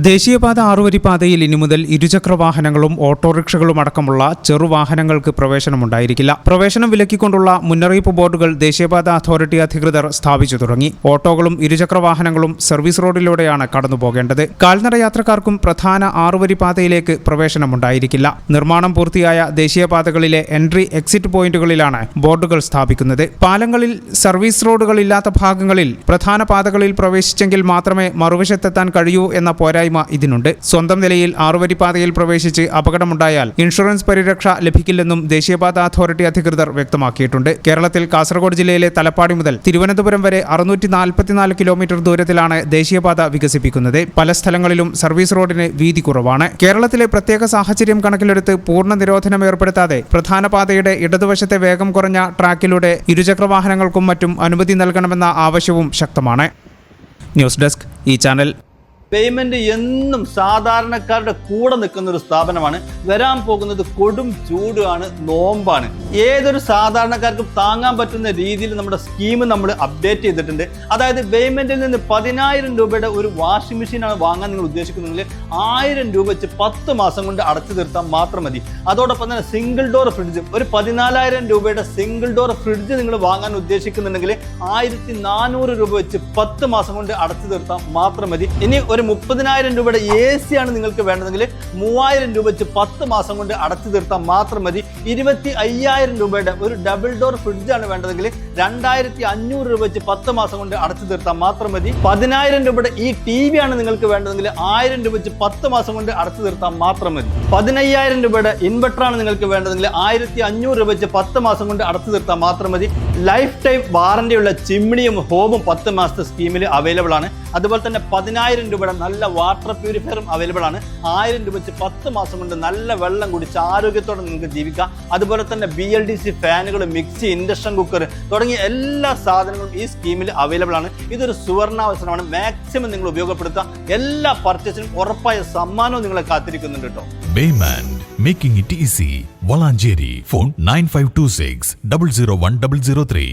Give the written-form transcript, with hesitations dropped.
ദേശീയപാത 6 വരിപ്പാതയിൽ ഇനി മുതൽ ഇരുചക്ര വാഹനങ്ങളും ഓട്ടോറിക്ഷകളും അടക്കമുള്ള ചെറുവാഹനങ്ങൾക്ക് പ്രവേശനമുണ്ടായിരിക്കില്ല. പ്രവേശനം വിലക്കിക്കൊണ്ടുള്ള മുന്നറിയിപ്പ് ബോർഡുകൾ ദേശീയപാത അതോറിറ്റി അധികൃതർ സ്ഥാപിച്ചു തുടങ്ങി. ഓട്ടോകളും ഇരുചക്ര വാഹനങ്ങളും സർവീസ് റോഡിലൂടെയാണ് കടന്നുപോകേണ്ടത്. കാൽനട യാത്രക്കാർക്കും പ്രധാന 6 വരിപ്പാതയിലേക്ക് പ്രവേശനമുണ്ടായിരിക്കില്ല. നിർമ്മാണം പൂർത്തിയായ ദേശീയപാതകളിലെ എൻട്രി എക്സിറ്റ് പോയിന്റുകളിലാണ് ബോർഡുകൾ സ്ഥാപിക്കുന്നത്. പാലങ്ങളിൽ സർവീസ് റോഡുകളില്ലാത്ത ഭാഗങ്ങളിൽ പ്രധാന പാതകളിൽ പ്രവേശിച്ചെങ്കിൽ മാത്രമേ മറുവശത്തെത്താൻ കഴിയൂ എന്ന പോരായ്മ ഇതിനുണ്ട്. സ്വന്തം നിലയിൽ 6 വരിപ്പാതയിൽ പ്രവേശിച്ച് അപകടമുണ്ടായാൽ ഇൻഷുറൻസ് പരിരക്ഷ ലഭിക്കില്ലെന്നും ദേശീയപാത അതോറിറ്റി അധികൃതർ വ്യക്തമാക്കിയിട്ടുണ്ട്. കേരളത്തിൽ കാസർഗോഡ് ജില്ലയിലെ തലപ്പാടി മുതൽ തിരുവനന്തപുരം വരെ 644 കിലോമീറ്റർ ദൂരത്തിലാണ് ദേശീയപാത വികസിപ്പിക്കുന്നത്. പല സ്ഥലങ്ങളിലും സർവീസ് റോഡിന് വീതി കുറവാണ്. കേരളത്തിലെ പ്രത്യേക സാഹചര്യം കണക്കിലെടുത്ത് പൂർണ്ണ നിരോധനം ഏർപ്പെടുത്താതെ പ്രധാന പാതയുടെ ഇടതുവശത്തെ വേഗം കുറഞ്ഞ ട്രാക്കിലൂടെ ഇരുചക്ര വാഹനങ്ങൾക്കും മറ്റും അനുമതി നൽകണമെന്ന ആവശ്യവും ശക്തമാണ്. ന്യൂസ് ഡെസ്ക് ഈ ചാനൽ. പേയ്മെന്റ് എന്നും സാധാരണക്കാരുടെ കൂടെ നിൽക്കുന്ന ഒരു സ്ഥാപനമാണ്. വരാൻ പോകുന്നത് കൊടും ചൂടാണ്, നോമ്പാണ്. ഏതൊരു സാധാരണക്കാർക്കും താങ്ങാൻ പറ്റുന്ന രീതിയിൽ നമ്മുടെ സ്കീം നമ്മൾ അപ്ഡേറ്റ് ചെയ്തിട്ടുണ്ട്. അതായത് പേയ്മെന്റിൽ നിന്ന് 10,000 രൂപയുടെ ഒരു വാഷിംഗ് മെഷീനാണ് വാങ്ങാൻ നിങ്ങൾ ഉദ്ദേശിക്കുന്നെങ്കിൽ 1000 രൂപ വെച്ച് 10 മാസം കൊണ്ട് അടച്ചു തീർത്താൽ മാത്രം മതി. അതോടൊപ്പം തന്നെ സിംഗിൾ ഡോർ ഫ്രിഡ്ജ്, ഒരു 14,000 രൂപയുടെ സിംഗിൾ ഡോർ ഫ്രിഡ്ജ് നിങ്ങൾ വാങ്ങാൻ ഉദ്ദേശിക്കുന്നുണ്ടെങ്കിൽ 1,400 രൂപ വെച്ച് 10 മാസം കൊണ്ട് അടച്ചു തീർത്താൽ മാത്രം മതി. ഇനി ഒരു 30,000 രൂപയുടെ AC ആണ് നിങ്ങൾക്ക് വേണ്ടതെങ്കിൽ 3,000 രൂപ വെച്ച് 10 മാസം കൊണ്ട് അടച്ചു തീർത്താൽ മാത്രം മതി. 25,000 രൂപയുടെ ഒരു ഡബിൾ ഡോർ ഫ്രിഡ്ജ് ആണ് വേണ്ടതെങ്കിൽ 2,500 രൂപ വെച്ച് 10 മാസം കൊണ്ട് അടച്ചു തീർത്താൽ മാത്രം മതി. 10,000 രൂപയുടെ ഈ TV ആണ് നിങ്ങൾക്ക് വേണ്ടതെങ്കിൽ 1,000 രൂപ വെച്ച് 10 മാസം കൊണ്ട് അടച്ചു തീർത്താൽ മാത്രം മതി. 15,000 രൂപയുടെ ഇൻവെർട്ടർ ആണ് നിങ്ങൾക്ക് വേണ്ടതെങ്കിൽ 1,500 രൂപ വെച്ച് 10 മാസം കൊണ്ട് അടച്ചു തീർത്താൽ മാത്രം മതി. ലൈഫ് ടൈം വാറന്റിയുള്ള ചിമ്മിണിയും ഹോമും 10 മാസത്തെ സ്കീമിൽ അവൈലബിൾ ആണ്. അതുപോലെ തന്നെ 10,000 രൂപയുടെ നല്ല വാട്ടർ പ്യൂരിഫയറും അവൈലബിൾ ആണ്. 1,000 രൂപ വെച്ച് 10 മാസം കൊണ്ട് നല്ല വെള്ളം കുടിച്ച് ആരോഗ്യത്തോടെ നിങ്ങൾക്ക് ജീവിക്കാം. അതുപോലെ തന്നെ BLDC ഫാനുകൾ, മിക്സി, ഇൻഡക്ഷൻ കുക്കർ തുടങ്ങിയ എല്ലാ സാധനങ്ങളും ഈ സ്കീമിൽ അവൈലബിൾ ആണ്. ഇതൊരു സുവർണാവസരമാണ്. മാക്സിമം നിങ്ങൾ ഉപയോഗപ്പെടുത്തുക. എല്ലാ പർച്ചേസിനും ഉറപ്പായ സമ്മാനവും നിങ്ങളെ കാത്തിരിക്കുന്നുണ്ട് കേട്ടോ. Baymand, making it easy. Valanjeri. Phone 9526 001 003.